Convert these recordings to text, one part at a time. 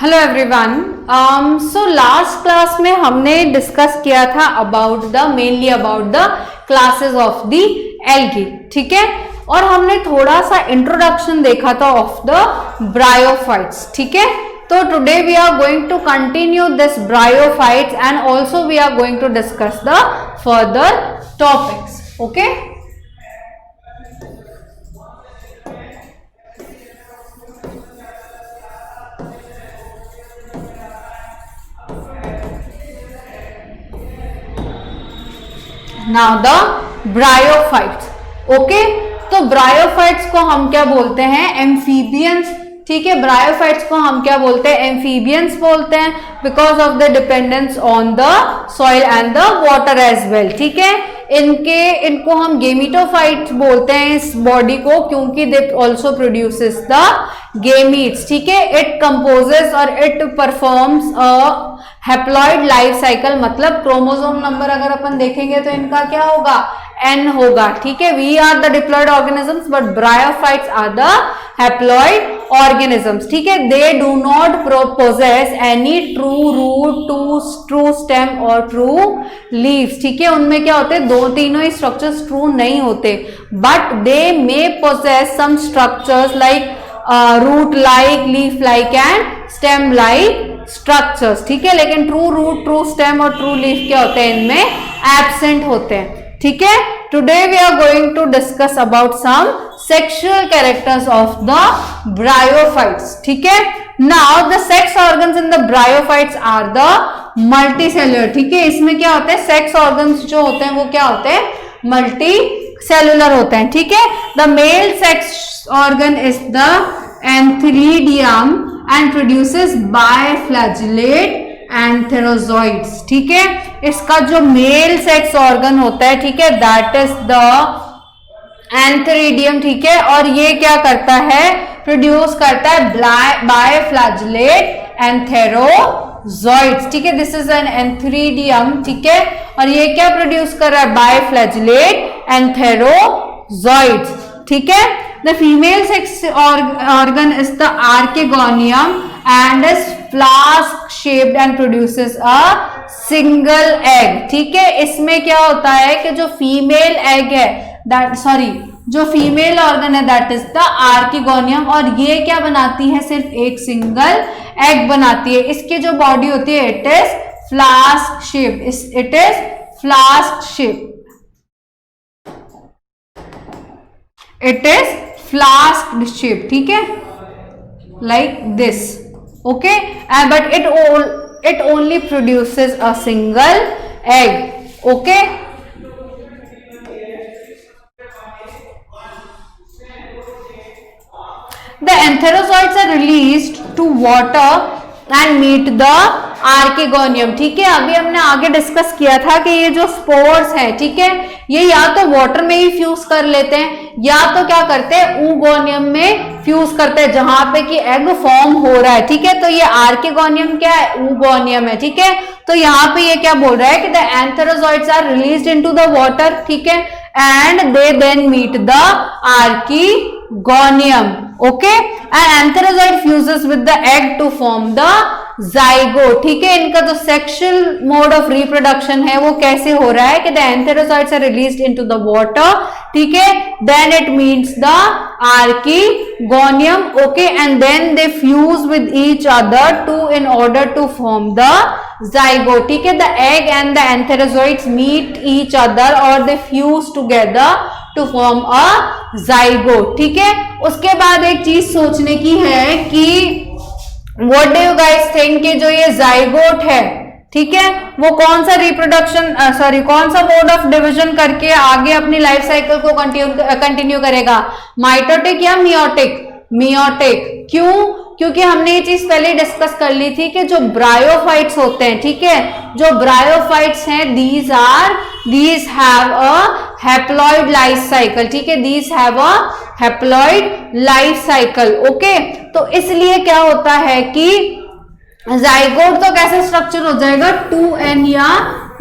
Hello everyone. So last class में हमने discuss किया था mainly about the classes of the algae, ठीक है। और हमने थोड़ा सा इंट्रोडक्शन देखा था ऑफ द ब्रायोफाइट्स, ठीक है। तो today we are going to continue this bryophytes and also we are going to discuss the further topics, okay. Now the bryophytes, okay. तो ब्रायोफाइट्स को हम क्या बोलते हैं? एम्फीबियंस, ठीक है। ब्रायोफाइट्स को हम क्या बोलते हैं? एम्फीबियंस बोलते हैं because of the dependence on the soil and the water as well, ठीक है। इनको हम गेमिटोफाइट्स बोलते हैं इस बॉडी को, क्योंकि they also produces the gametes, ठीक है। इट कंपोजेस और it performs a haploid life cycle, मतलब क्रोमोसोम नंबर अगर अपन देखेंगे तो इनका क्या होगा? N होगा, ठीक है। We are the diploid organisms but bryophytes are the haploid organisms, ठीक है। They do not possess any true root, true stem और ट्रू लीव्स, ठीक है। उनमें क्या होते हैं? तीनों ही स्ट्रक्चर्स ट्रू नहीं होते, but they may possess some structures like root like, leaf like and stem like structures, ठीक है। लेकिन ट्रू रूट, ट्रू स्टेम और ट्रू लीफ क्या होते हैं? इनमें एब्सेंट होते हैं, ठीक है। Today we are going to discuss about some sexual characters of the bryophytes, ठीक है। Now the sex organs in the bryophytes are the multicellular, ठीक है। इसमें क्या होते हैं? सेक्स ऑर्गन्स जो होते हैं वो क्या होते हैं? मल्टी सेल्युलर होते हैं, ठीक है। The male sex organ is the antheridium and produces biflagellate antherozoids, ठीक है। इसका जो मेल सेक्स ऑर्गन होता है, ठीक है, दैट इज द एंथेरिडियम, ठीक है। और ये क्या करता है? प्रोड्यूस करता है बायफ्लैजिलेट एंथेरोजोइड्स, ठीक है। दिस इज एन एंथेरिडियम, ठीक है। और ये क्या प्रोड्यूस कर रहा है? बायफ्लैजिलेट एंथेरोजोइड्स, ठीक है। The female sex organ is the archegonium and is flask shaped and produces a single egg, ठीक है। इसमें क्या होता है कि जो फीमेल एग है, जो फीमेल ऑर्गन है दैट इज द आर्किगोनियम, और ये क्या बनाती है? सिर्फ एक सिंगल एग बनाती है। इसकी जो बॉडी होती है it is flask shaped, it is flask shaped, it is flask shape, ठीक है, like this, okay. But it only produces a single egg, okay. The enterozoids are released to water and meet the archegonium, ठीक है। अभी हमने आगे discuss किया था कि ये जो स्पोर्स है, ठीक है, ये या तो वाटर में ही फ्यूज कर लेते हैं या तो क्या करते हैं? ऊगोनियम में फ्यूज करते हैं, जहां पे कि एग फॉर्म हो रहा है, ठीक है। तो ये आर्केगोनियम क्या है? ऊगोनियम है, ठीक है। तो यहाँ पे ये क्या बोल रहा है कि the antherozoids are released into the water, ठीक है, and they then meet the archegonium, okay. And antherozoid fuses with the egg to form the zygote, ठीक है। इनका जो सेक्सुअल मोड ऑफ रिप्रोडक्शन है वो कैसे हो रहा है कि the antherozoids are released into the water, ठीक है, then it meets the archegonium, okay, and then they fuse with each other to in order to form the zygote, ठीक है। The egg and the antherozoids meet each other और they fuse together to form a zygote, ठीक है। उसके बाद एक चीज सोचने की है कि What do you guys think कि जो ये जाइगोट है, ठीक है, वो कौन सा रिप्रोडक्शन कौन सा मोड ऑफ डिवीजन करके आगे अपनी लाइफ साइकिल को कंटिन्यू करेगा? माइटोटिक या मियोटिक? मियोटिक। क्यों? क्योंकि हमने ये चीज पहले डिस्कस कर ली थी कि जो ब्रायोफाइट्स होते हैं, ठीक है, जो ब्रायोफाइट्स हैं these have a haploid life cycle, ठीक है, these have a haploid life cycle, okay. तो इसलिए क्या होता है कि जाइगोट तो कैसे स्ट्रक्चर हो जाएगा? 2n या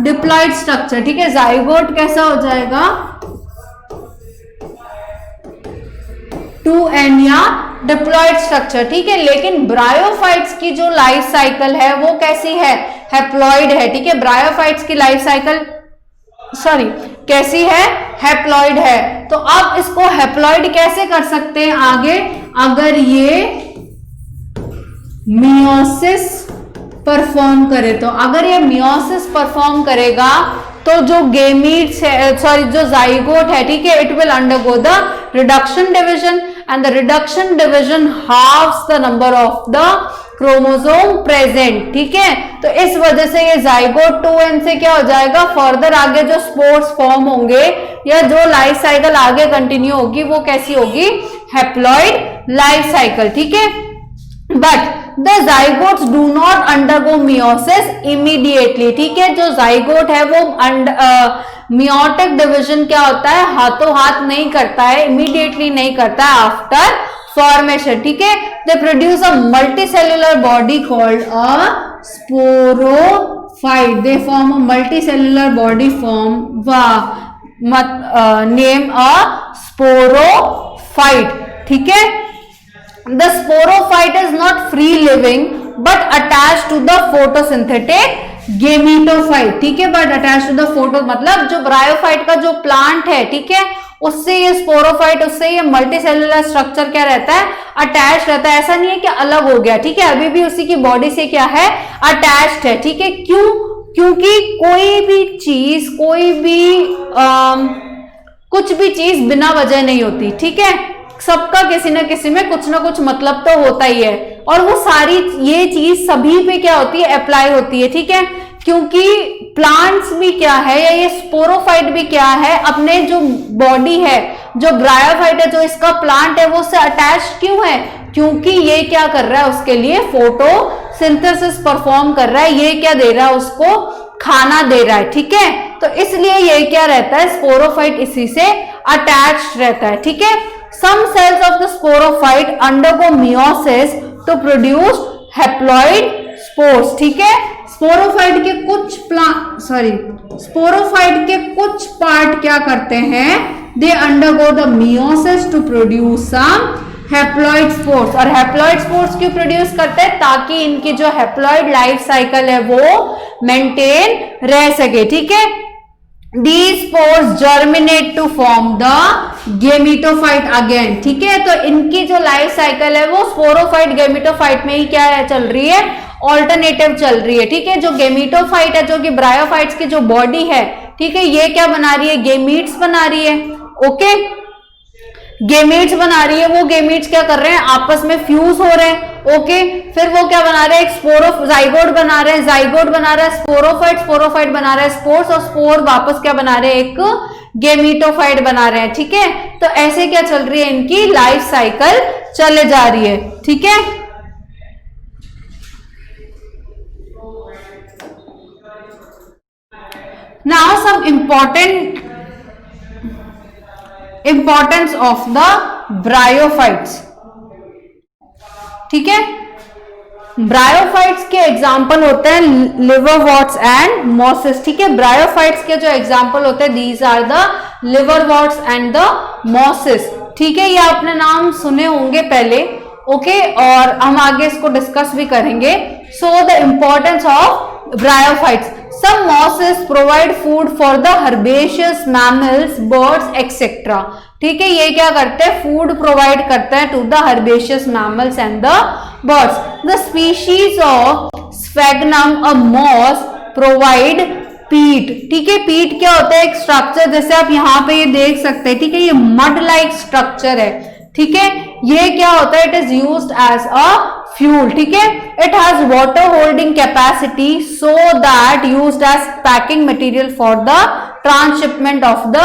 डिप्लॉइड स्ट्रक्चर, ठीक है। जाइगोट कैसा हो जाएगा? 2n या डिप्लॉयड स्ट्रक्चर, ठीक है। लेकिन ब्रायोफाइट्स की जो लाइफ साइकिल है वो कैसी है, हैप्लॉइड है, ठीक है। ब्रायोफाइट्स की लाइफ साइकिल कैसी है, हैप्लॉइड है। तो अब इसको हैप्लॉइड कैसे कर सकते हैं आगे, अगर ये मियोसिस परफॉर्म करे तो, अगर ये मियोसिस परफॉर्म करेगा तो जो गेमीट्स है, जो जाइगोट है, ठीक है, it will undergo the reduction division and the reduction division halves the number of the chromosome present, ठीक है। तो इस वजह से ये जाइगोट 2n से क्या हो जाएगा, फर्दर आगे जो स्पोर्स फॉर्म होंगे या जो लाइफ साइकिल आगे कंटिन्यू होगी वो कैसी होगी, हैप्लॉइड लाइफ साइकिल, ठीक है। But the zygotes do not undergo meiosis immediately, ठीक है। जो जाइगोट है वो मियोटिक डिवीजन क्या होता है, हाथों हाथ नहीं करता है, इमीडिएटली नहीं करता है, आफ्टर फॉर्मेशन, ठीक है। They produce a multicellular body called a sporophyte, they form a multicellular body form name a sporophyte, ठीक है। The sporophyte is not free living but attached to the photosynthetic gametophyte, ठीक है। but attached to the photo मतलब जो bryophyte का जो plant है, ठीक है, उससे ये स्पोरोफाइट, उससे ये मल्टीसेल्युलर स्ट्रक्चर क्या रहता है, अटैच रहता है। ऐसा नहीं है कि अलग हो गया, ठीक है, अभी भी उसी की बॉडी से क्या है, अटैच्ड है, ठीक है। क्यों, क्योंकि कोई भी चीज, कोई भी कुछ भी चीज बिना वजह नहीं होती, ठीक है। सबका किसी ना किसी में कुछ ना कुछ मतलब तो होता ही है, और वो सारी ये चीज सभी पे क्या होती है, अप्लाई होती है, ठीक है। क्योंकि प्लांट्स भी क्या है, या ये स्पोरोफाइट भी क्या है, अपने जो बॉडी है, जो ब्रायोफाइट है, जो इसका प्लांट है, वो उससे अटैच क्यों है, क्योंकि ये क्या कर रहा है, उसके लिए फोटोसिंथेसिस परफॉर्म कर रहा है, ये क्या दे रहा है, उसको खाना दे रहा है, ठीक है। तो इसलिए ये क्या रहता है, स्पोरोफाइट इसी से अटैच रहता है, ठीक है। Some cells of the sporophyte undergo meiosis to produce haploid spores, ठीक है। स्पोरोफाइट के कुछ पार्ट क्या करते हैं, they undergo the meiosis to produce some haploid spores, और haploid spores क्यों प्रोड्यूस करते हैं, ताकि इनकी जो haploid लाइफ साइकिल है वो मेंटेन रह सके, ठीक है। These spores germinate to form the gametophyte again, ठीक है। तो इनकी जो लाइफ साइकिल है वो स्पोरोफाइट गेमेटोफाइट में ही क्या है, चल रही है, ऑल्टरनेटिव चल रही है, ठीक है। जो गेमेटोफाइट है, जो कि ब्रायोफाइट्स की जो बॉडी है, ठीक है, ये क्या बना रही है, गेमीट्स बना रही है, ओके, गेमीट्स बना रही है। वो गेमीट्स क्या कर रहे हैं, आपस में फ्यूज हो रहे हैं, ओके। फिर वो क्या बना रहे हैं, एक जाइगोट बना रहे हैं, जाइगोट बना रहा है स्पोरोफाइट, स्पोरोफाइट बना रहा है स्पोर्स, और स्पोर वापस क्या बना रहे हैं, एक गेमेटोफाइट बना रहे हैं, ठीक है। तो ऐसे क्या चल रही है, इनकी लाइफ साइकिल चले जा रही है, ठीक है। Now some importance of the bryophytes, ठीक है। ब्रायोफाइट्स के एग्जाम्पल होते हैं लिवरवॉर्ट्स एंड मॉसिस, ठीक है। ब्रायोफाइट्स के जो एग्जाम्पल होते हैं, these are the liverworts and the mosses, ठीक है। ये आपने नाम सुने होंगे पहले, ओके, और हम आगे इसको डिस्कस भी करेंगे। So the importance of bryophytes, some mosses provide food for the herbaceous mammals, birds, etc. ठीक है, ये क्या करते हैं, फूड प्रोवाइड करते हैं to the herbaceous mammals and the birds. The species of Sphagnum, a moss, provide peat, ठीक है। peat क्या होता है, एक स्ट्रक्चर, जैसे आप यहाँ पे ये देख सकते हैं, ठीक है, ये मड लाइक स्ट्रक्चर है, ठीक है। ये क्या होता है, it is used as a fuel, ठीक है। It has water holding capacity so that used as packing material for the transshipment of the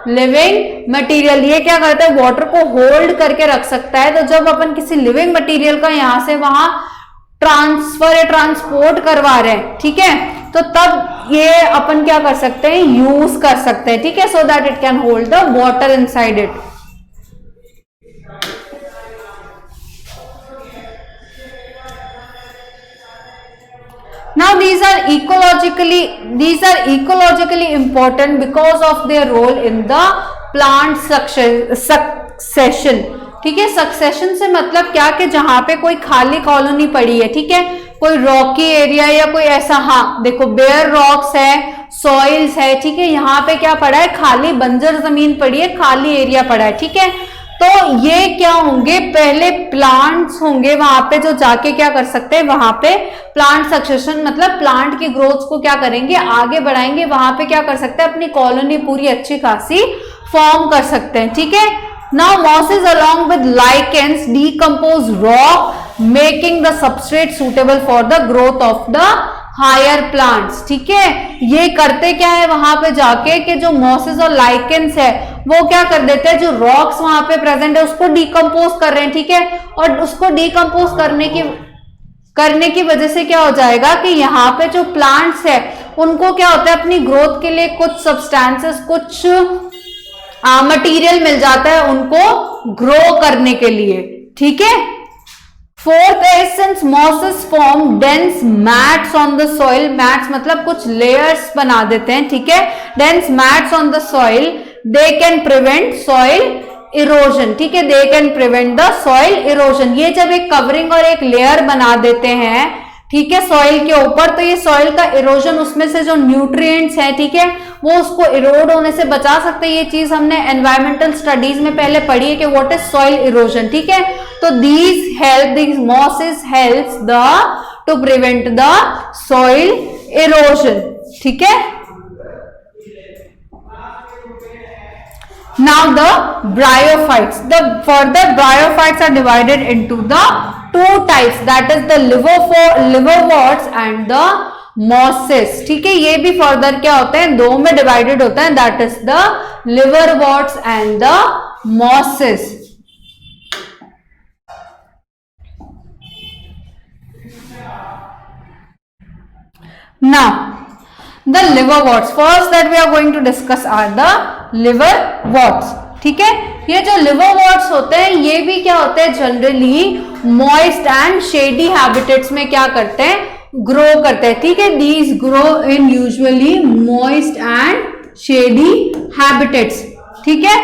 living material. ये क्या करता है, वाटर को होल्ड करके रख सकता है। तो जब अपन किसी लिविंग मटेरियल का यहां से वहां ट्रांसफर या ट्रांसपोर्ट करवा रहे हैं, ठीक है, तो तब ये अपन क्या कर सकते हैं, यूज कर सकते हैं, ठीक है, so that it can hold the water inside it. Now these are ecologically important because of their role in the plant succession, ठीक है। सक्सेशन से मतलब क्या कि जहां पे कोई खाली कॉलोनी पड़ी है, ठीक है, कोई रॉकी एरिया या कोई ऐसा, हाँ देखो बेयर रॉक्स है, सॉइल्स है, ठीक है, यहाँ पे क्या पड़ा है, खाली बंजर जमीन पड़ी है, खाली एरिया पड़ा है, ठीक है। तो ये क्या होंगे, पहले प्लांट्स होंगे वहां पे जो जाके क्या कर सकते हैं, वहां पे प्लांट सक्सेशन मतलब प्लांट की ग्रोथ को क्या करेंगे, आगे बढ़ाएंगे, वहां पे क्या कर सकते हैं, अपनी कॉलोनी पूरी अच्छी खासी फॉर्म कर सकते हैं, ठीक है। Now mosses along with lichens decompose rock making the substrate suitable for the growth of the higher plants, ठीक है। ये करते क्या है वहां पे जाके कि जो मॉसेस और लाइकेंस है वो क्या कर देते हैं, जो रॉक्स वहां पे प्रेजेंट है उसको डीकंपोज कर रहे हैं, ठीक है। और उसको डीकंपोज करने की वजह से क्या हो जाएगा कि यहाँ पे जो प्लांट्स है उनको क्या होता है, अपनी ग्रोथ के लिए कुछ सब्सटेंसेस, कुछ मटेरियल मिल जाता है उनको ग्रो करने के लिए, ठीक है। फोर्थ है, since mosses form dense mats on the soil, mats मतलब कुछ लेयर्स बना देते हैं, ठीक है, dense mats on the soil, they can prevent soil erosion, ठीक है, they can prevent the soil erosion. ये जब एक कवरिंग और एक लेयर बना देते हैं, ठीक है, सॉइल के ऊपर, तो ये सॉइल का इरोजन, उसमें से जो न्यूट्रिएंट्स हैं, ठीक है, वो उसको इरोड होने से बचा सकते हैं। ये चीज हमने एनवायरमेंटल स्टडीज में पहले पढ़ी है कि व्हाट इज सॉइल इरोजन, ठीक है। तो these mosses helps to prevent the soil erosion, ठीक है। Now the bryophytes, the further bryophytes are divided into the two types, that is the liverworts and the mosses, ठीक है। ये भी further क्या होते हैं, दो में डिवाइडेड होता है, that is the liverworts and the mosses। Now the liverworts, first that we are going to discuss are the liverworts, ठीक है। ये जो liverworts होते हैं ये भी क्या होते हैं, generally moist and shady habitats में क्या करते हैं, ग्रो करते हैं, ठीक है। These grow in usually moist and shady habitats, ठीक है,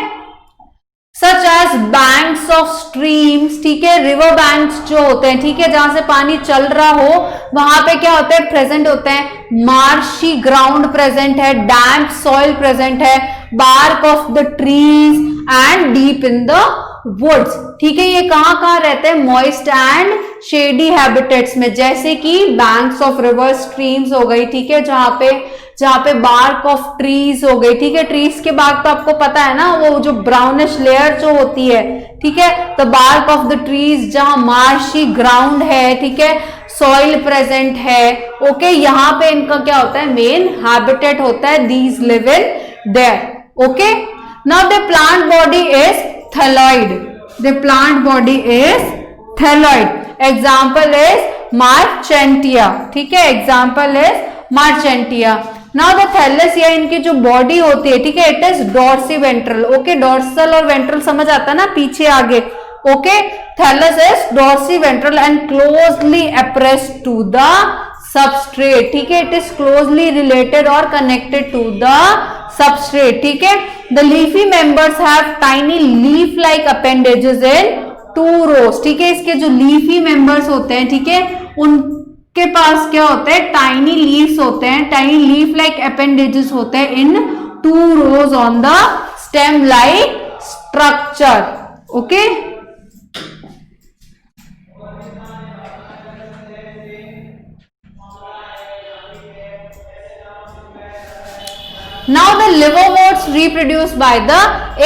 such as banks of streams, ठीक है, रिवर बैंक्स जो होते हैं, ठीक है, जहां से पानी चल रहा हो वहां पे क्या होते हैं, प्रेजेंट होते हैं, मार्शी ग्राउंड प्रेजेंट है, डैम्प सॉइल प्रेजेंट है, bark of the trees and deep in the woods, ठीक है। ये कहां रहते हैं, मॉइस्ट एंड शेडी हैबिटेट्स में, जैसे कि बैंक्स ऑफ रिवर, स्ट्रीम्स हो गई, ठीक है, जहां पे बार्क ऑफ ट्रीज हो गई, ठीक है। ट्रीज के बार्क तो आपको पता है ना, वो जो ब्राउनिश लेयर जो होती है, ठीक है, the bark of the trees, जहां मार्शी ग्राउंड है, ठीक है, सॉइल प्रेजेंट है, ओके, यहां पे इनका क्या होता है, मेन हैबिटेट होता है, these live in there, okay. Now the plant body is thalloid, the plant body is thalloid, example is Marchantia, ठीक है, example is Marchantia. Now the thallus, या इनकी जो बॉडी होती है, ठीक है, it is dorsiventral, okay, dorsal और वेंट्रल समझ आता है ना, पीछे आगे, okay. Thallus is dorsiventral and closely appressed to the substrate, ठीक है, इट इज क्लोजली रिलेटेड और कनेक्टेड टू द सबस्ट्रेट, ठीक है। The leafy members have tiny leaf like appendages in 2 rows, ठीक है, इसके जो लीफी मेंबर्स होते हैं, ठीक है, उनके पास क्या होता है, टाइनी लीव्स होते हैं, टाइनी लीफ लाइक अपेंडेजेस होते हैं इन 2 rows on the stem like structure, okay. Now the liverworts reproduce by the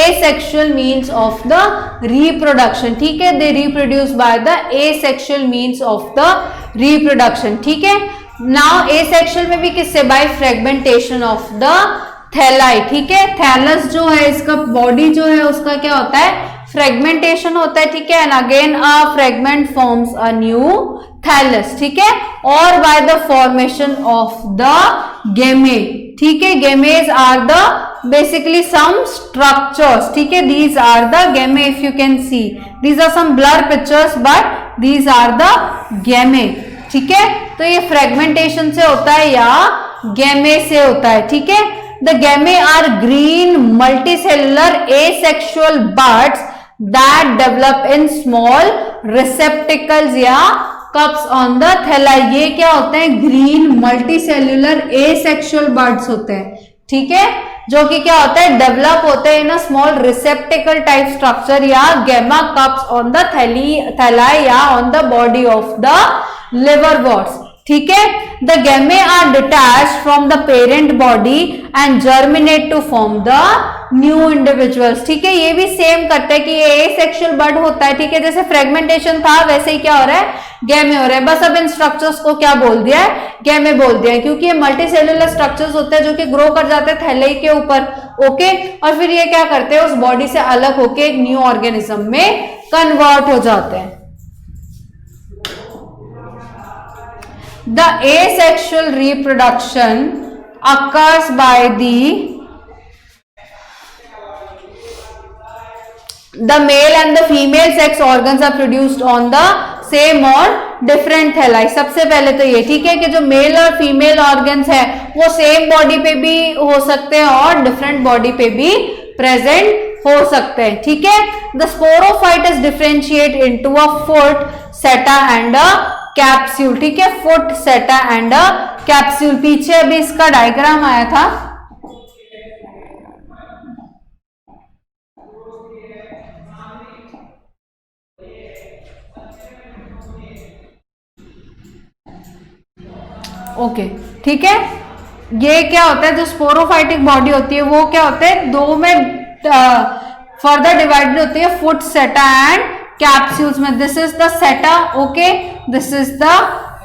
asexual means of the reproduction, ठीक है, they reproduce by the asexual means of the reproduction, ठीक है। Now asexual में भी किससे, by fragmentation of the thalli, ठीक है, thallus जो है इसका बॉडी जो है उसका क्या होता है, फ्रेगमेंटेशन होता है, ठीक है, and again a fragment forms a new thallus, ठीक है, और by the formation of the gemmae, ठीक है, गेमेज are the basically some structures, ठीक है, these are the gemmae, if you can see these are some blur pictures but these are the gemmae, ठीक है। तो ये फ्रेगमेंटेशन से होता है या गेमे से होता है, ठीक है। The gemmae are green multicellular asexual buds that develop in small receptacles या कप्स ऑन द थैलाई। ये क्या होते हैं? ग्रीन मल्टीसेल्यूलर एसेक्सुअल बर्ड्स होते हैं, ठीक है, जो कि क्या होता है? डेवलप होते हैं in small receptacle type structure या gemma cups on the thalli या on the body of the liverworts, ठीक है। The gemmae are detached from the parent body and germinate to form the new individuals, ठीक है। ये भी same करते हैं कि ये एसेक्सुअल बर्ड होता है, ठीक है, जैसे फ्रेगमेंटेशन था वैसे ही क्या हो रहा है? गेमे हो रहा है। बस अब इन स्ट्रक्चर्स को क्या बोल दिया है? गेमे बोल दिया है, क्योंकि ये मल्टीसेल्युलर स्ट्रक्चर्स होते हैं जो कि ग्रो कर जाते हैं थैले के ऊपर, ओके, और फिर ये क्या करते हैं? उस बॉडी से अलग होके एक न्यू ऑर्गेनिज्म में कन्वर्ट हो जाते हैं। The asexual reproduction occurs by the male and the female sex organs are produced on the same or different thalli। सबसे पहले तो ये, ठीक है, कि जो मेल और फीमेल ऑर्गन्स है वो सेम बॉडी पे भी हो सकते हैं और डिफरेंट बॉडी पे भी प्रेजेंट हो सकते हैं, ठीक है। The sporophyte is differentiate into a foot, seta and a capsule, ठीक है, foot, seta and a capsule. पीछे अभी इसका डायग्राम आया था, ओके, ठीक है। ये क्या होता है? जो स्पोरोफाइटिक बॉडी होती है वो क्या होते हैं? दो में फर्दर डिवाइडेड होती है, फुट, सेटा एंड कैप्सूल्स में। दिस इज द सेटा, okay, this is the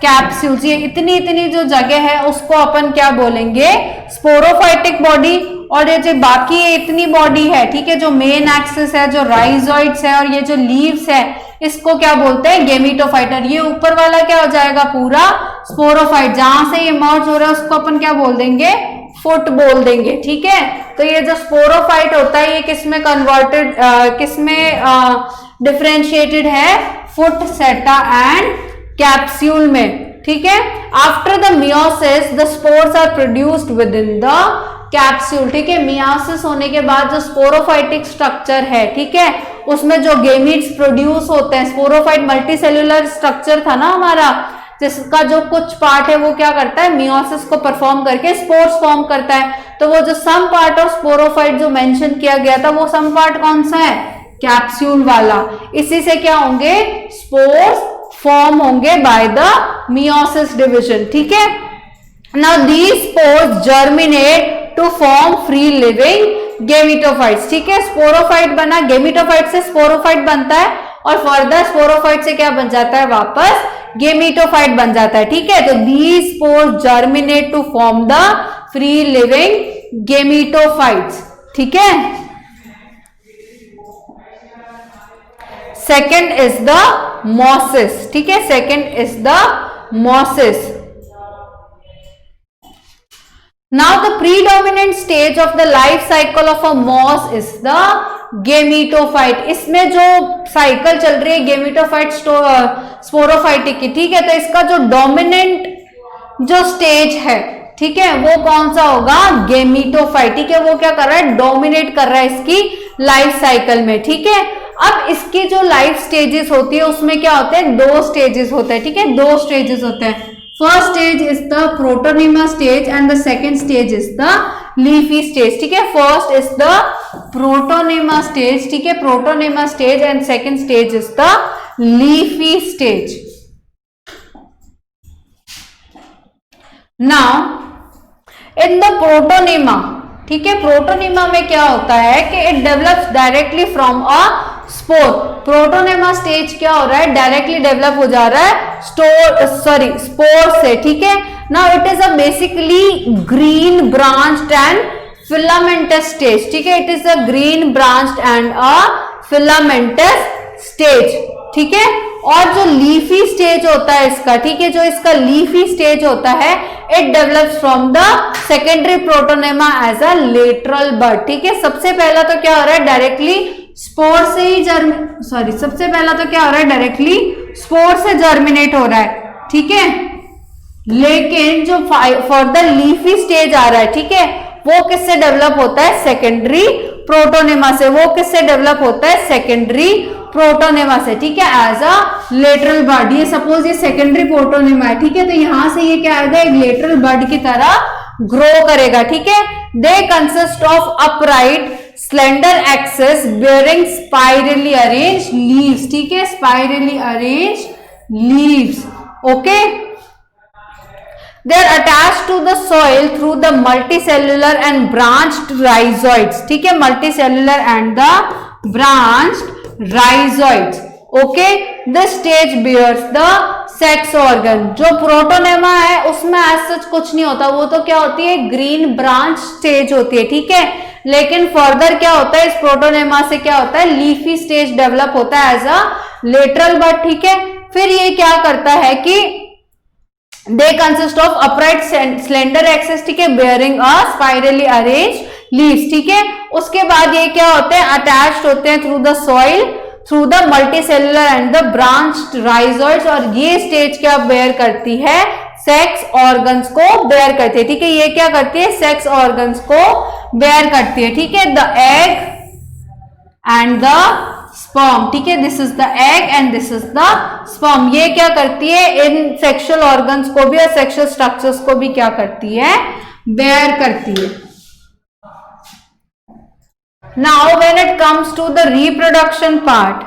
capsules. ये इतनी जो जगह है उसको अपन क्या बोलेंगे? Sporophytic body. और ये जो बाकी ये इतनी बॉडी है, ठीक है, जो मेन एक्सिस है, जो राइजोइड्स है और ये जो लीव्स है, इसको क्या बोलते हैं? गेमिटोफाइट। ये ऊपर वाला क्या हो जाएगा? पूरा स्पोरोफाइट। जहां से ये मर्ज हो रहा है उसको अपन क्या बोल देंगे? फुट बोल देंगे, ठीक है। तो ये जो स्पोरोफाइट होता है ये किसमें कन्वर्टेड, किसमें डिफरेंशिएटेड है? फुट, सेटा एंड कैप्सूल में, ठीक है। After the meiosis the spores are produced within the capsule, ठीक है। मियोसिस होने के बाद जो स्पोरोफाइटिक स्ट्रक्चर है, ठीक है, उसमें जो गेमीट्स प्रोड्यूस होते हैं, स्पोरोफाइट मल्टीसेल्युलर स्ट्रक्चर था ना हमारा, जिसका जो कुछ पार्ट है वो क्या करता है? मियोसिस को परफॉर्म करके स्पोर्स फॉर्म करता है। तो वो जो सम पार्ट ऑफ स्पोरोफाइट जो मेंशन किया गया था, वो सम पार्ट कौन सा है? कैप्सूल वाला। इसी से क्या होंगे? स्पोर्स फॉर्म होंगे बाय द मियोसिस डिवीजन, ठीक है। Now these spores germinate to form free living gametophytes, ठीक है। स्पोरोफाइट बना, गेमिटोफाइट से स्पोरोफाइट बनता है और फर्दर स्पोरोफाइट से क्या बन जाता है? वापस गेमिटोफाइट बन जाता है, ठीक है। तो these spores germinate to form the free living gametophytes, ठीक है। सेकेंड इज द मॉसिस, ठीक है, second is the mosses. Now the predominant stage of the life cycle of a moss is the gametophyte। इसमें जो cycle चल रही है gametophyte sporophytic की, ठीक है, तो इसका जो डोमिनेंट जो स्टेज है, ठीक है, वो कौन सा होगा? गेमिटोफाइट, ठीक है। वो क्या कर रहा है? डोमिनेट कर रहा है इसकी लाइफ साइकिल में, ठीक है। अब इसकी जो लाइफ स्टेजेस होती है उसमें क्या होते हैं? दो स्टेजेस होते हैं, ठीक है, दो स्टेजेस होते हैं। First stage is the protonema stage and the second stage is the leafy stage, ठीक है। First is the protonema stage, ठीक है, protonema stage and second stage is the leafy stage. Now in the protonema, ठीक है, protonema में क्या होता है कि it develops directly from a spore. Protonema stage क्या हो रहा है? डायरेक्टली डेवलप हो जा रहा है स्पोर से, ठीक है। Now it is a basically green branched and filamentous stage, ठीक है, it is a green branched and a filamentous stage, ठीक है। और जो लीफी स्टेज होता है इसका, ठीक है, जो इसका लीफी स्टेज होता है, it develops from the secondary protonema as a lateral bud, ठीक है। सबसे पहला तो क्या हो रहा है? डायरेक्टली स्पोर से ही सबसे पहला तो क्या हो रहा है? डायरेक्टली स्पोर से जर्मिनेट हो रहा है, ठीक है। लेकिन जो फर्दर लीफी स्टेज आ रहा है, ठीक है, वो किससे डेवलप होता है? सेकेंडरी प्रोटोनेमा से। वो किससे डेवलप होता है? सेकेंडरी प्रोटोनेमा से, ठीक है, एज अ लेटरल बड। ये सपोज ये सेकेंडरी प्रोटोनेमा है, ठीक है, तो यहां से ये क्या आएगा? एक लेटरल बड की तरह ग्रो करेगा, ठीक है। They consist of upright slender axes bearing spirally arrange leaves, ठीक है, spirally arrange leaves, okay. They are attached to the soil through the multicellular and branched rhizoids, ठीक है, multicellular and the branched rhizoids, okay. This stage bears the sex organ. जो protonema है उसमें as such कुछ नहीं होता, वो तो क्या होती है? ग्रीन ब्रांच स्टेज होती है, ठीक है। लेकिन फर्दर क्या होता है? इस प्रोटोनेमा से क्या होता है? लीफी स्टेज डेवलप होता है एज अ लेटरल बड, ठीक है। फिर ये क्या करता है कि they consist of upright slender axes, ठीक है, bearing a spirally arrange leaves, ठीक है। उसके बाद ये क्या होते हैं? अटैच्ड होते हैं through the soil, through the multicellular and the branched rhizoids. और ये स्टेज क्या बेयर करती है? सेक्स ऑर्गन्स को बेयर करती है, ठीक है। ये क्या करती है? सेक्स ऑर्गन्स को बेयर करती है, ठीक है। The egg and the sperm, ठीक है, this is the egg and this is the sperm. ये क्या करती है? इन सेक्सुअल ऑर्गन्स को भी और सेक्सुअल स्ट्रक्चर्स को भी क्या करती है? बेयर करती है। Now when it comes to the reproduction part,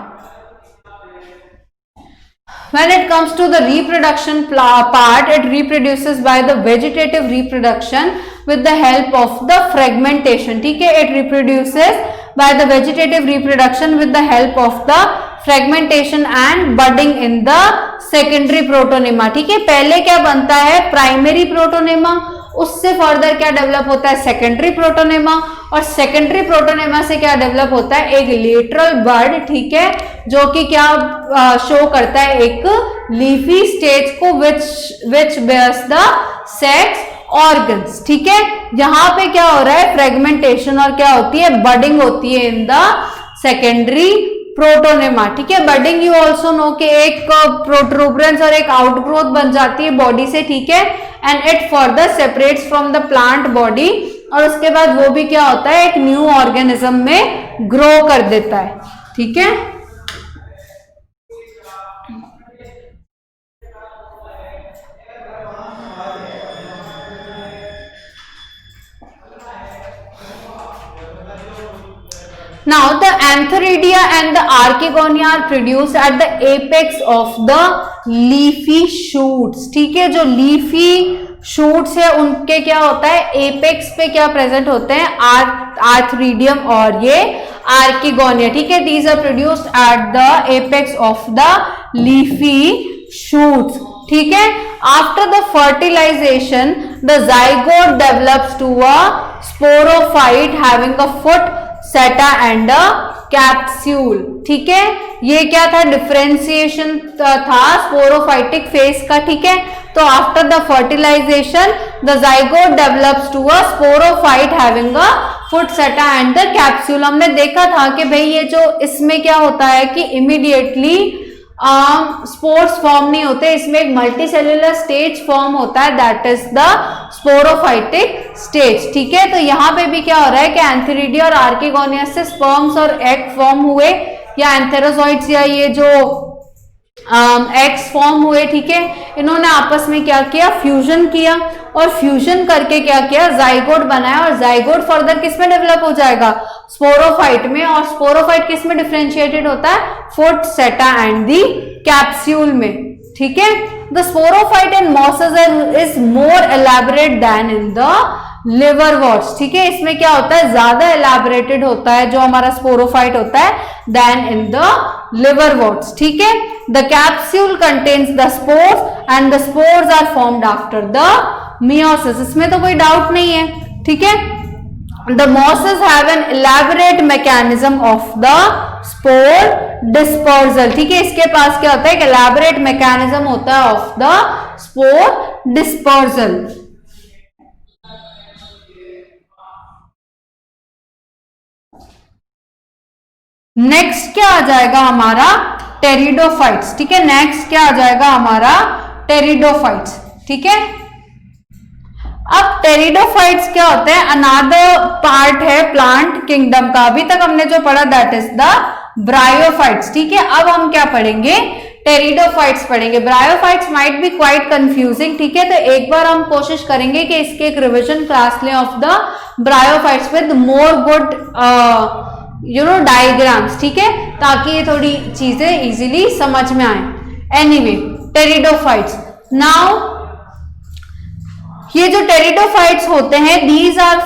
when it comes to the reproduction part, it reproduces by the vegetative reproduction with the help of the fragmentation, ठीक है। it reproduces by the vegetative reproduction with the help of the fragmentation and budding in the secondary protonema, ठीक है। पहले क्या बनता है? Primary protonema, उससे further क्या डेवलप होता है? सेकेंडरी प्रोटोनेमा, और सेकेंडरी प्रोटोनेमा से क्या डेवलप होता है? एक लेटरल बड, ठीक है, जो कि क्या शो करता है? एक लीफी स्टेज को विच बेयर्स द सेक्स ऑर्गन्स, ठीक है। यहां पे क्या हो रहा है? फ्रेगमेंटेशन और क्या होती है? बडिंग होती है इन द सेकेंडरी प्रोटोनेमा, ठीक है। बडिंग यू ऑल्सो नो कि एक प्रोट्रूबरेंस और एक आउटग्रोथ बन जाती है बॉडी से, ठीक है, and it further separates from the plant body, और उसके बाद वो भी क्या होता है? एक न्यू ऑर्गेनिज्म में ग्रो कर देता है, ठीक है। Now the antheridia and the archegonia are produced at the apex of the leafy shoots, ठीक है। जो leafy shoots है उनके क्या होता है? apex पे क्या प्रेजेंट होते हैं? artheridium और ये archegonia, ठीक है। These are produced at the apex of the leafy shoots, ठीक है। After the fertilization, the zygote develops to a sporophyte having a foot, सेटा एंड कैप्सूल, ठीक है। ये क्या था? डिफरेंशिएशन था स्पोरोफाइटिक फेज का, ठीक है। तो after the fertilization the zygote develops to a sporophyte having a foot, seta and the capsule. हमने देखा था कि भाई ये जो इसमें क्या होता है कि इमीडिएटली स्पोर्स फॉर्म नहीं होते, इसमें एक मल्टीसेल्युलर स्टेज फॉर्म होता है, that is the sporophytic stage, ठीक है। तो यहाँ पे भी क्या हो रहा है कि एंथेरिडिया और आर्किगोनिया से स्पर्म्स और एग फॉर्म हुए, या एंथेरोजॉइड्स या ये जो एग्स फॉर्म हुए, ठीक है। इन्होंने आपस में क्या किया? फ्यूजन किया, और फ्यूजन करके क्या किया? जाइगोट बनाया, और जाइगोट फर्दर किस में डेवलप हो जाएगा? स्पोरोफाइट में। और स्पोरोफाइट किस में डिफरेंशिएटेड होता है? Foot, seta and the capsule में, ठीक है। The sporophyte in mosses is more elaborate than in the liverworts, ठीक है। इसमें क्या होता है? ज्यादा एलैबोरेटेड होता है जो हमारा स्पोरोफाइट होता है देन इन द लिवरवर्ट्स, ठीक है। The capsule contains the spores and the spores are formed after the meiosis. इसमें तो कोई डाउट नहीं है, ठीक है। The mosses have an elaborate mechanism of the spore dispersal, ठीक है। इसके पास क्या होता है? एक एलैबोरेट मैकेनिज्म होता है of the spore dispersal. Next क्या आ जाएगा हमारा? टेरिडोफाइट्स, ठीक है। नेक्स्ट क्या आ जाएगा हमारा? टेरिडोफाइट्स, ठीक है। अब टेरिडोफाइट्स क्या होते हैं, अनादर पार्ट है प्लांट किंगडम का। अभी तक हमने जो पढ़ा दैट इज द ब्रायोफाइट्स, ठीक है। अब हम क्या पढ़ेंगे, टेरिडोफाइट्स पढ़ेंगे। Bryophytes might be quite confusing, ठीक है। तो एक बार हम कोशिश करेंगे कि इसके एक रिविजन क्लास लें of the bryophytes with more good diagrams, ठीक है, ताकि ये थोड़ी चीजें इजीली समझ में आए। Anyway, pteridophytes. नाउ ये जो टेरिडोफाइट्स होते हैं, these are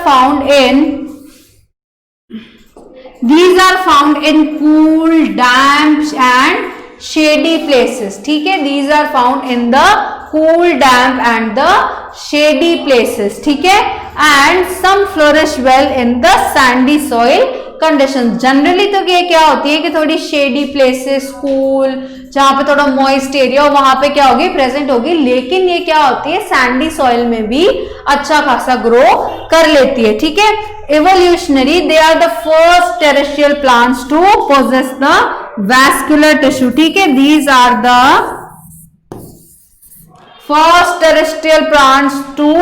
found in cool, damp and shady places, ठीक है। these are found in the cool, damp and the shady places, ठीक है। and some flourish well in the sandy soil conditions। Generally तो ये क्या होती है कि थोड़ी शेडी प्लेसेस, कूल, जहां पे थोड़ा मॉइस्ट एरिया, वहां पे क्या होगी, प्रेजेंट होगी। लेकिन ये क्या होती है, सैंडी सॉइल में भी अच्छा खासा ग्रो कर लेती है, ठीक है। Evolutionary, they are the first terrestrial plants to possess the vascular tissue, ठीक है। These are the first terrestrial plants to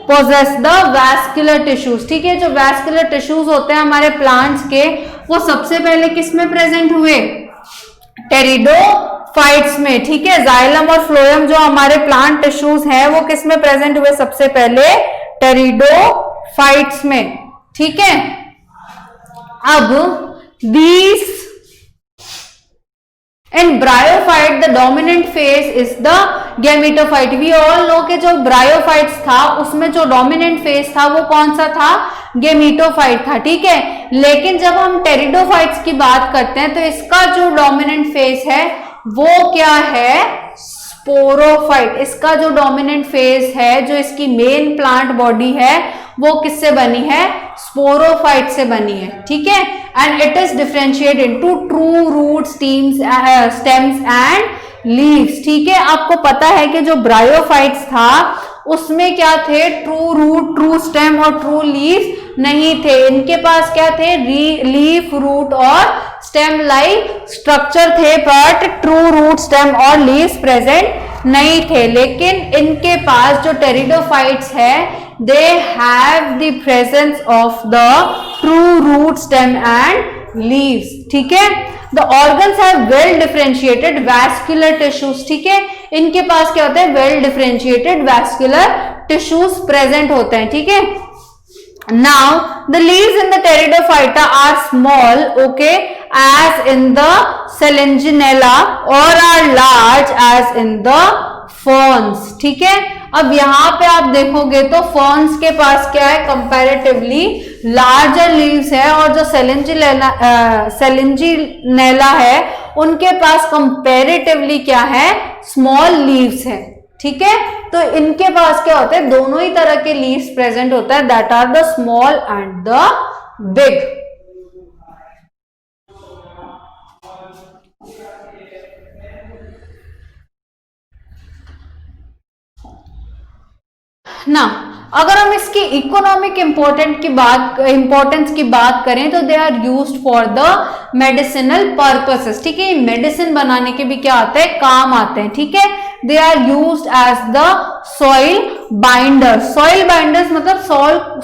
possess the vascular tissues, ठीक है। जो वैस्कुलर टिश्यूज होते हैं हमारे प्लांट्स के, वो सबसे पहले किस में प्रेजेंट हुए, टेरिडोफाइट्स में, ठीक है। जाइलम और फ्लोएम जो हमारे प्लांट टिश्यूज हैं, वो किस में प्रेजेंट हुए, सबसे पहले टेरिडोफाइट्स में, ठीक है। अब these In bryophyte, the dominant phase is the gametophyte. We all know कि जो bryophytes था उसमें जो dominant phase था वो कौन सा था, gametophyte था, ठीक है। लेकिन जब हम टेरिडोफाइट्स की बात करते हैं तो इसका जो dominant phase है वो क्या है, स्पोरोफाइट। इसका जो डोमिनेंट फेज है, जो इसकी मेन प्लांट बॉडी है, वो किससे बनी है, स्पोरोफाइट से बनी है, ठीक है। And it is differentiate into true root, stems and leaves, ठीक है। आपको पता है कि जो ब्रायोफाइट्स था उसमें क्या थे, ट्रू रूट, ट्रू स्टेम और ट्रू लीफ नहीं थे। इनके पास क्या थे, लीफ, रूट और स्टेम लाइक स्ट्रक्चर थे, बट ट्रू रूट, स्टेम और लीव्स प्रेजेंट नहीं थे। लेकिन इनके पास जो टेरिडोफाइट्स है, they have the presence of the true root, stem and leaves, ठीक है। The organs have well differentiated vascular tissues, ठीक है। इनके पास क्या होता है, well differentiated vascular tissues present होते हैं, ठीक है। Now the leaves in the pteridophyta are small, okay, as in the Selenginella or are large as in the ferns, ठीक है। अब यहाँ पे आप देखोगे तो ferns के पास क्या है, कंपैरेटिवली लार्जर लीव्स है, और जो सेलेंजिनेला है उनके पास कंपैरेटिवली क्या है, स्मॉल लीव्स है, ठीक है। तो इनके पास क्या होता है, दोनों ही तरह के लीव्स प्रेजेंट होता है, that are the small and the big. ना अगर हम इसकी इकोनॉमिक इंपॉर्टेंस की बात करें तो they are used for the medicinal purposes, ठीक है। मेडिसिन बनाने के भी क्या आते हैं, काम आते हैं, ठीक है। They are used as the soil binders. Soil binders मतलब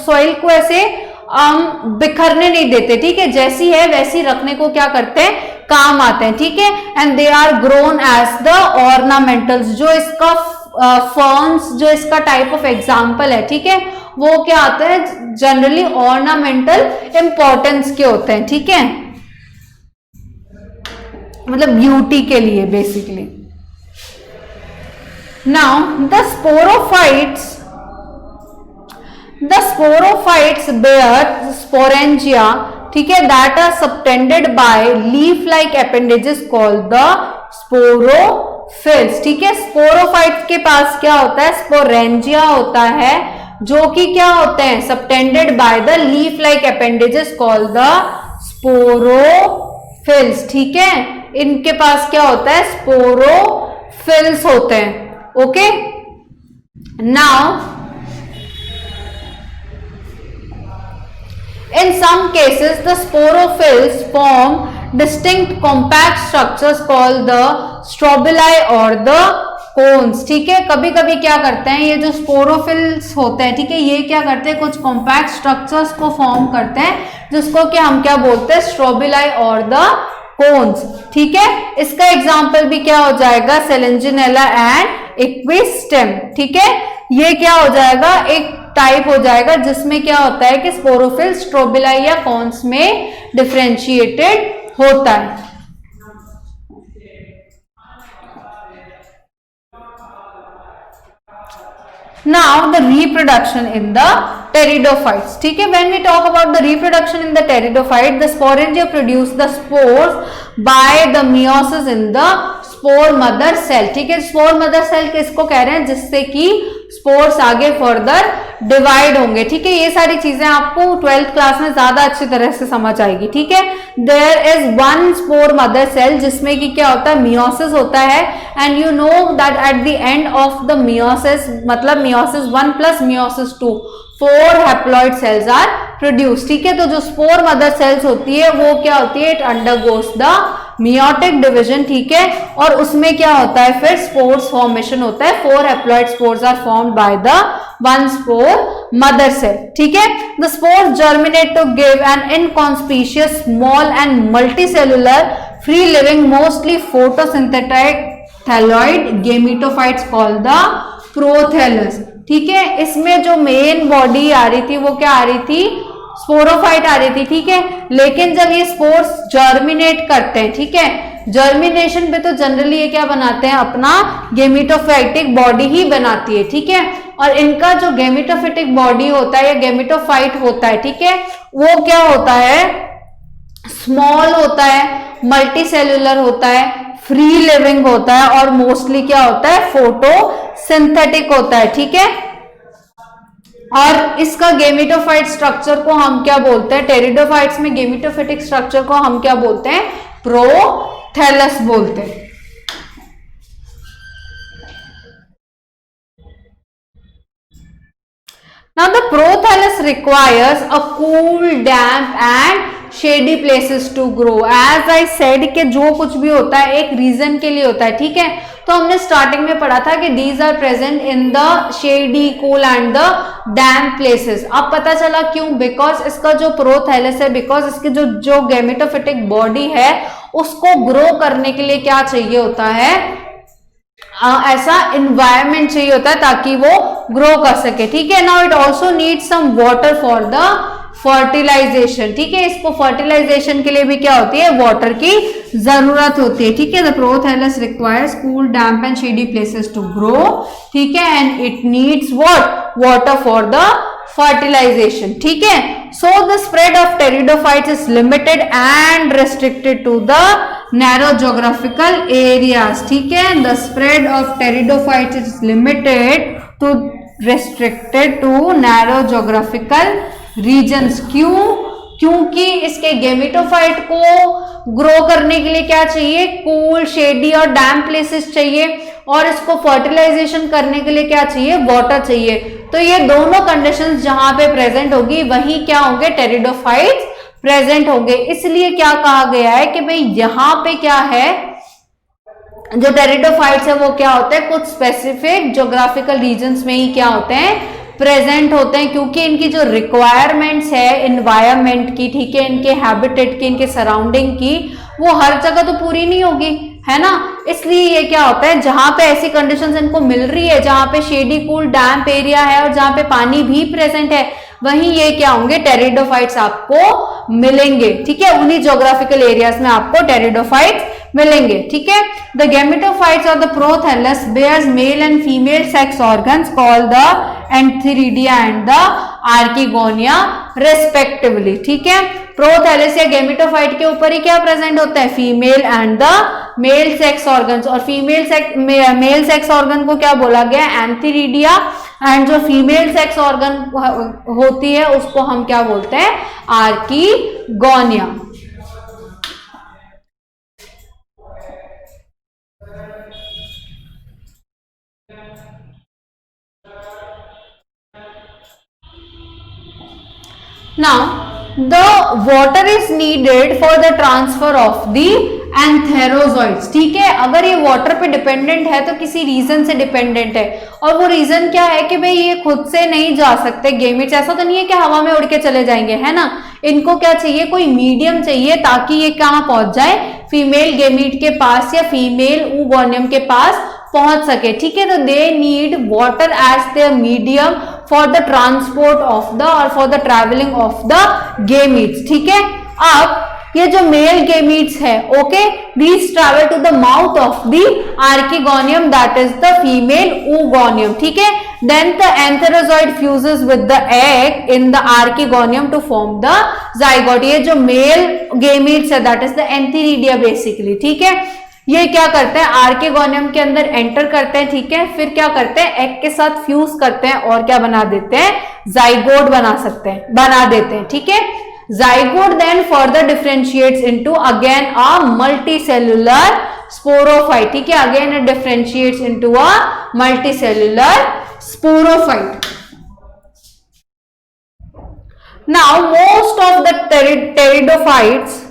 सॉइल को ऐसे बिखरने नहीं देते, ठीक है। जैसी है वैसी रखने को क्या करते हैं, काम आते हैं, ठीक है। And they are grown as the ornamentals. जो इसका फर्न्स, जो इसका टाइप ऑफ एग्जाम्पल है, ठीक है, वो क्या आता है, जनरली ऑर्नामेंटल इंपॉर्टेंस के होते हैं, ठीक है, मतलब ब्यूटी के लिए basically. Now the sporophytes bear sporangia, ठीक है, that are subtended by leaf like appendages called the sporophylls, ठीक है। स्पोरोफाइट्स के पास क्या होता है, स्पोरेंजिया होता है, जो कि क्या होते हैं, subtended by the leaf like appendages called the sporophylls, ठीक है। इनके पास क्या होता है, स्पोरोफिल्स होते हैं, okay. Now in some cases the sporophylls form distinct compact structures called the strobili or the cones, ठीक है। कभी कभी क्या करते हैं ये जो स्पोरोफिल्स होते हैं, ठीक है, ये क्या करते हैं कुछ कॉम्पैक्ट स्ट्रक्चर्स को फॉर्म करते हैं जिसको क्या हम क्या बोलते हैं स्ट्रोबिलाई और द कोन्स, ठीक है। इसका एग्जाम्पल भी क्या हो जाएगा सेलेंजिनेला एंड इक्विस्टेम, ठीक है। ये क्या हो जाएगा एक टाइप हो जाएगा जिसमें क्या होता है कि स्पोरोफिल स्ट्रोबिलाई या कोन्स में डिफरेंशिएटेड होता है। Now the reproduction in the pteridophytes, ठीक है। When we talk about the reproduction in the pteridophyte, the sporangia produce the spores by the meiosis in the spore mother cell, ठीक है। Spore mother cell किसको कह रहे हैं जिससे कि स्पोर्स आगे फर्दर डिवाइड होंगे, ठीक है। ये सारी चीजें आपको 12th क्लास में ज्यादा अच्छी तरह से समझ आएगी, ठीक है। There is one spore mother cell जिसमें कि क्या होता है मियोसिस होता है and you know that at the end of the meiosis मतलब meiosis 1 plus meiosis 2 4 haploid cells are produce, ठीक है। तो जो स्पोर मदर सेल्स होती है वो क्या होती है it undergoes the meiotic division, ठीक है। और उसमें क्या होता है फिर स्पोर्स फॉर्मेशन होता है, 4 haploid spores are formed by the one spore mother cell, ठीक है। The spores germinate to give an inconspicuous small and multicellular free living mostly photosynthetic thalloid gametophytes called the prothallus, ठीक है। इसमें जो main body आ रही थी वो क्या आ रही थी स्पोरोफाइट आ रही थी, ठीक है। लेकिन जब ये स्पोर्स जर्मिनेट करते हैं, ठीक है, जर्मिनेशन पे तो जनरली ये क्या बनाते हैं अपना गेमिटोफाइटिक बॉडी ही बनाती है, ठीक है। और इनका जो गेमिटोफाइटिक बॉडी होता है या गेमिटोफाइट होता है, ठीक है, वो क्या होता है स्मॉल होता है, मल्टीसेलुलर होता है, फ्री लिविंग होता है और मोस्टली क्या होता है फोटो सिंथेटिक होता है, ठीक है। और इसका गेमिटोफाइट स्ट्रक्चर को हम क्या बोलते हैं टेरिडोफाइट्स में गेमिटोफाइटिक स्ट्रक्चर को हम क्या बोलते हैं प्रोथैलस बोलते हैं। Now the prothallus requires a cool, damp and shady places to grow. As I said कि जो कुछ भी होता है एक रीजन के लिए होता है, ठीक है। तो हमने स्टार्टिंग में पढ़ा था कि these are present in the shady, cool and the damp places. अब पता चला क्यों, बिकॉज इसका जो प्रोथैलस है, बिकॉज इसकी जो गेमेटोफिटिक बॉडी है उसको ग्रो करने के लिए क्या चाहिए होता है ऐसा इन्वायरमेंट चाहिए होता है ताकि वो ग्रो कर सके, ठीक है। Now it also need some water for the fertilization, ठीक है। इसको फर्टिलाइजेशन के लिए भी क्या होती है वाटर की जरूरत होती है, ठीक है। The prothallus requires cool, damp and shady places to grow, ठीक है, and it needs what water for the fertilization, ठीक है। So the spread of pteridophytes is limited and restricted to the narrow geographical areas, ठीक है। The spread of pteridophytes is limited to restricted to narrow geographical regions. क्योंकि इसके gametophyte को grow करने के लिए क्या चाहिए कूल, शेडी और डैम्प प्लेसेस चाहिए और इसको फर्टिलाइजेशन करने के लिए क्या चाहिए वाटर चाहिए। तो ये दोनों कंडीशंस जहां पे प्रेजेंट होगी वही क्या होंगे टेरिडोफाइट्स प्रेजेंट होंगे। इसलिए क्या कहा गया है कि भाई यहां पे क्या है जो टेरिडोफाइट्स है वो क्या होते हैं कुछ स्पेसिफिक ज्योग्राफिकल रीजन्स में ही क्या होते हैं प्रेजेंट होते हैं, क्योंकि इनकी जो रिक्वायरमेंट्स है एनवायरनमेंट की, ठीक है, इनके हैबिटेट की, इनके सराउंडिंग की, वो हर जगह तो पूरी नहीं होगी, है ना। इसलिए ये क्या होता है जहां पे ऐसी कंडीशंस इनको मिल रही है जहां पे शेडी, कूल, डैम्प एरिया है और जहां पे पानी भी प्रेजेंट है वहीं ये क्या होंगे टेरिडोफाइट्स आपको मिलेंगे, ठीक है। उन्हीं ज्योग्राफिकल एरियाज में आपको टेरिडोफाइट्स मिलेंगे, ठीक है। The gametophytes of the prothallus bears male and female sex organs called the antheridia and the archegonia respectively, ठीक है। प्रोथैलस या गेमिटोफाइट के ऊपर ही क्या प्रेजेंट होता है female and the male sex organs, और मेल सेक्स ऑर्गन को क्या बोला गया एंथीरिडिया, एंड जो फीमेल सेक्स ऑर्गन होती है उसको हम क्या बोलते हैं archegonia. Now the water is needed for the transfer of the antherozoids, ठीक है। अगर ये वाटर पे डिपेंडेंट है तो किसी रीजन से डिपेंडेंट है, और वो रीजन क्या है कि भाई ये खुद से नहीं जा सकते गेमीट्स, ऐसा तो नहीं है कि हवा में उड़ के चले जाएंगे, है ना। इनको क्या चाहिए, कोई मीडियम चाहिए ताकि ये कहां पहुंच जाए, फीमेल गेमीट के पास या फीमेल oogonia के पास पहुंच सके, ठीक है। तो they need water as their medium for the transport of the और for the travelling of the gametes, ठीक है। अब ये जो मेल गेमीट्स है, okay, these travel to the mouth of the archegonium, that is the female oogonium, ठीक है। Then the antherozoid fuses with the egg in the archegonium to form the zygote। ये जो मेल गेमीट्स है that is the antheridia basically, ठीक है। ये क्या करते हैं, आर्केगोनियम के अंदर एंटर करते हैं, ठीक है। फिर क्या करते हैं, एग के साथ फ्यूज करते हैं और क्या बना देते हैं, जाइगोट बना देते हैं, ठीक है। Zygote then further differentiates into again a multicellular sporophyte, ठीक है। Again it differentiates into a multicellular sporophyte. Now most of the pteridophytes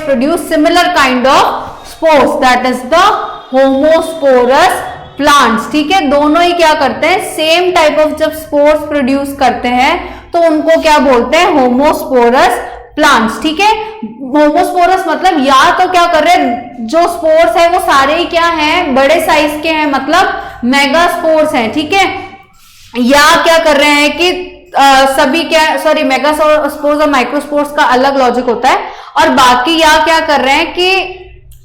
produce similar kind of spores, that is the homosporous plants, ठीक है। दोनों ही क्या करते हैं, same type of जब spores produce करते हैं तो उनको क्या बोलते हैं, होमोस्पोरस प्लांट्स, ठीक है। होमोस्पोरस मतलब या तो क्या कर रहे हैं, जो स्पोर्स है वो सारे ही क्या हैं, बड़े साइज के हैं, मतलब मेगास्पोर्स हैं, ठीक है। या क्या कर रहे हैं कि सभी क्या, सॉरी, मेगास्पोर्स और माइक्रोस्पोर्स का अलग लॉजिक होता है, और बाकी या क्या कर रहे हैं कि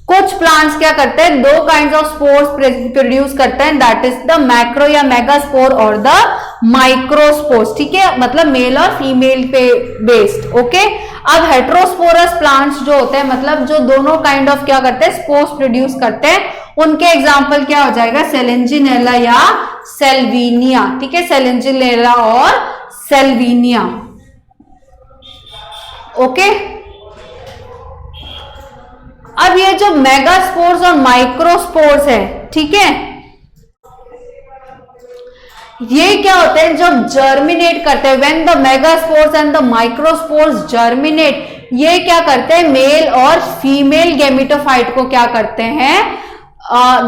कुछ प्लांट्स क्या करते हैं, दो काइंड्स ऑफ स्पोर्स प्रोड्यूस करते हैं, दैट इज द मैक्रो या मेगास्पोर और द माइक्रोस्पोर्स, ठीक है, मतलब मेल और फीमेल पे बेस्ड, ओके। अब हेटेरोस्पोरस प्लांट्स जो होते हैं, मतलब जो दोनों काइंड ऑफ क्या करते हैं, स्पोर्स प्रोड्यूस करते हैं, उनके एग्जाम्पल क्या हो जाएगा, सेलेंजिनेला या सेल्विनिया, ठीक है, सेलेंजिनेला और सेल्विनिया, ओके। अब ये जो मेगास्पोर्स और माइक्रोस्पोर्स है, ठीक है, ये क्या होते हैं, जब जर्मिनेट करते हैं, when the megaspores and the microspores germinate, ये क्या करते हैं, मेल और फीमेल गेमिटोफाइट को क्या करते हैं,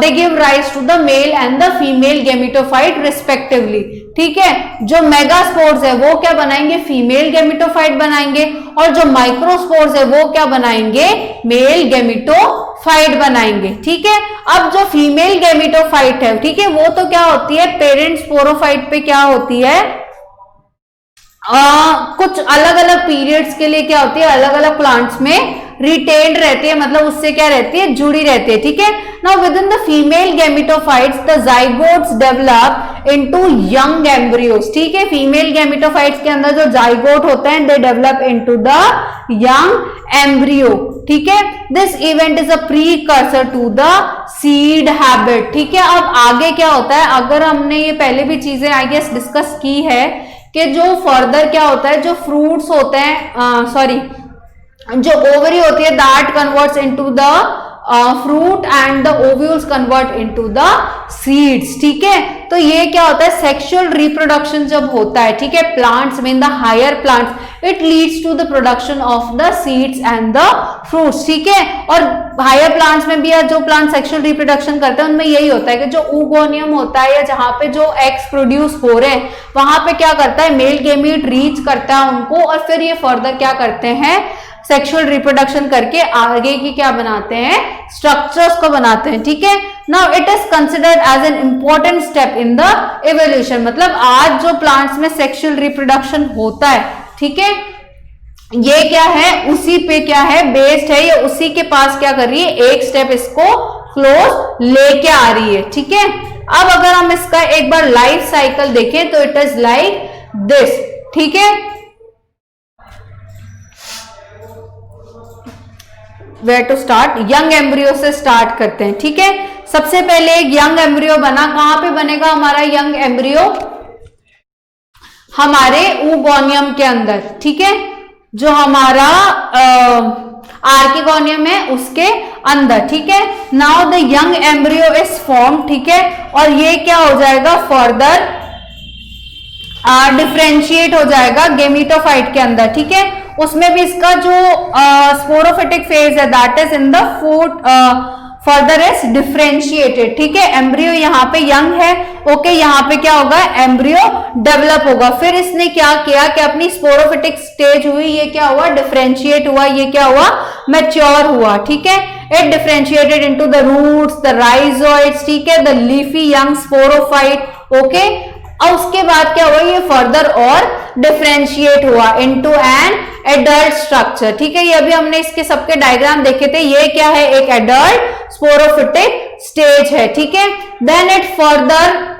they give rise to the male and the female gametophyte respectively, ठीक है। जो मेगास्पोर्स है वो क्या बनाएंगे, फीमेल गेमिटोफाइट बनाएंगे, और जो माइक्रोस्पोर्स है वो क्या बनाएंगे, मेल गेमिटोफाइट बनाएंगे, ठीक है। अब जो फीमेल गेमिटोफाइट है, ठीक है, वो तो क्या होती है, पेरेंट स्पोरोफाइट पे क्या होती है, कुछ अलग अलग पीरियड्स के लिए क्या होती है, अलग अलग प्लांट्स में रिटेन्ड रहती है, मतलब उससे क्या रहती है, जुड़ी रहती है, ठीक है। Now within the female gametophytes the zygotes develop into young embryos, ठीक है। फीमेल गेमिटोफाइट्स के अंदर जो जाइगोट होते हैं, they develop into the young embryo, ठीक है। This event is a precursor to the seed habit, ठीक है। अब आगे क्या होता है, अगर हमने ये पहले भी चीजें आई गेस डिस्कस की है कि जो फर्दर क्या होता है, जो फ्रूट्स होते हैं, सॉरी, जो ओवरी होती है, that converts into the fruit and the ovules convert into the seeds, ठीक है। तो ये क्या होता है, सेक्सुअल रिप्रोडक्शन जब होता है, ठीक है, प्लांट्स में, in the higher plants, it leads to the production of the seeds and the fruits, ठीक है। और हायर प्लांट्स में भी जो प्लांट सेक्सुअल रिप्रोडक्शन करते हैं उनमें यही होता है कि जो oogonia होता है, या जहां पे जो एग्स प्रोड्यूस हो रहे हैं, वहां पे क्या करता है, मेल गेमीट रीच करता है उनको, और फिर ये फर्दर क्या करते हैं, सेक्सुअल रिप्रोडक्शन करके आगे की क्या बनाते हैं, स्ट्रक्चर्स को बनाते हैं, ठीक है। Now it is considered as an important step in the evolution, मतलब आज जो प्लांट्स में सेक्सुअल रिप्रोडक्शन होता है, ठीक है, ये क्या है, उसी पे क्या है, बेस्ड है, ये उसी के पास क्या कर रही है, एक स्टेप इसको क्लोज लेके आ रही है, ठीक है। अब अगर हम इसका एक बार लाइफ साइकिल देखें तो इट इज लाइक दिस, ठीक है। Where to start, young embryo से स्टार्ट करते हैं, ठीक है। सबसे पहले एक यंग एम्ब्रियो बना, कहां पे बनेगा हमारा यंग एम्ब्रियो, हमारे oogonia के अंदर, ठीक है, जो हमारा आर्किगोनियम है उसके अंदर, ठीक है। Now the young embryo is form, ठीक है, और ये क्या हो जाएगा, फर्दर डिफरेंशिएट हो जाएगा गेमिटोफाइट के अंदर, ठीक है। उसमें भी इसका जो स्पोरोफिटिक फेज है that is in the further is differentiated, ठीक है। एम्ब्रियो यहाँ पे यंग है, ओके, यहाँ पे क्या होगा, एम्ब्रियो डेवलप होगा। फिर इसने क्या किया कि अपनी स्पोरोफिटिक स्टेज हुई, ये क्या हुआ, डिफरेंशिएट हुआ, ये क्या हुआ, मैच्योर हुआ, ठीक है। It differentiated into the roots, the rhizoids, ठीक है, the leafy young sporophyte, okay. और उसके बाद क्या हुआ, ये फर्दर और डिफरेंशिएट हुआ इनटू एन एडल्ट स्ट्रक्चर, ठीक है। ये अभी हमने इसके सबके डायग्राम देखे थे, ये क्या है, एक एडल्ट स्पोरोफिटिक स्टेज है, ठीक है। Then it further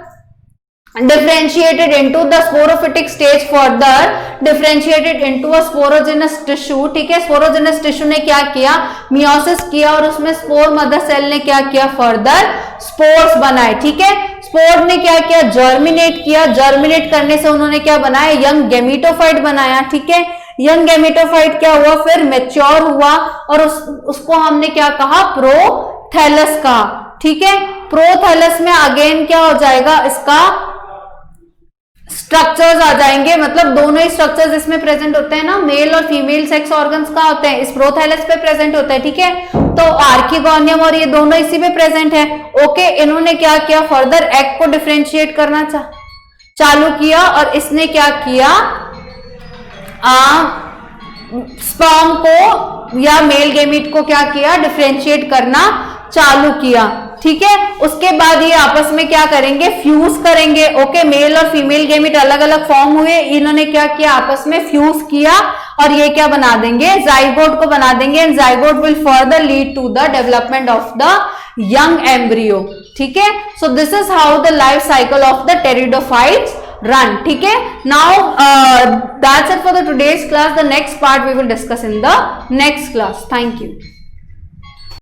differentiated into the sporophytic stage, further differentiated into a sporogenous tissue, ठीक है। स्पोरोजेनस टिश्यू ने क्या किया, मियोसिस किया और उसमें स्पोर मदर सेल ने क्या किया, फर्दर स्पोर्स बनाए, ठीक है। स्पोर ने क्या किया, जर्मिनेट किया, जर्मिनेट करने से उन्होंने क्या बनाया, यंग गेमिटोफाइट बनाया, ठीक है। यंग गेमिटोफाइट क्या हुआ, फिर मैच्योर हुआ और उसको हमने क्या कहा, प्रोथैलस का, ठीक है। प्रोथैलस में अगेन क्या हो जाएगा, इसका स्ट्रक्चर्स आ जाएंगे, मतलब दोनों ही स्ट्रक्चर्स इसमें प्रेजेंट होते हैं ना, मेल और फीमेल सेक्स ऑर्गन्स का होते हैं, इस प्रोथैलस पे प्रेजेंट होता है, ठीक है। तो आर्किगोनियम और ये दोनों इसी पे प्रेजेंट है, ओके। इन्होंने क्या किया, फर्दर एग को डिफरेंशिएट करना चालू किया और इसने क्या किया, स्पर्म को या मेल गेमिट को क्या किया, डिफरेंशिएट करना चालू किया, ठीक है। उसके बाद ये आपस में क्या करेंगे, फ्यूज करेंगे, ओके। मेल और फीमेल गेमिट अलग अलग फॉर्म हुए, इन्होंने क्या किया, आपस में फ्यूज किया और ये क्या बना देंगे, जाइगोट को बना देंगे and zygote will further lead to the development of the young embryo, ठीक है। So this is how the life cycle of the pteridophytes run, ठीक है। Now that's it for the today's class. The next part we will discuss in the next class. Thank you.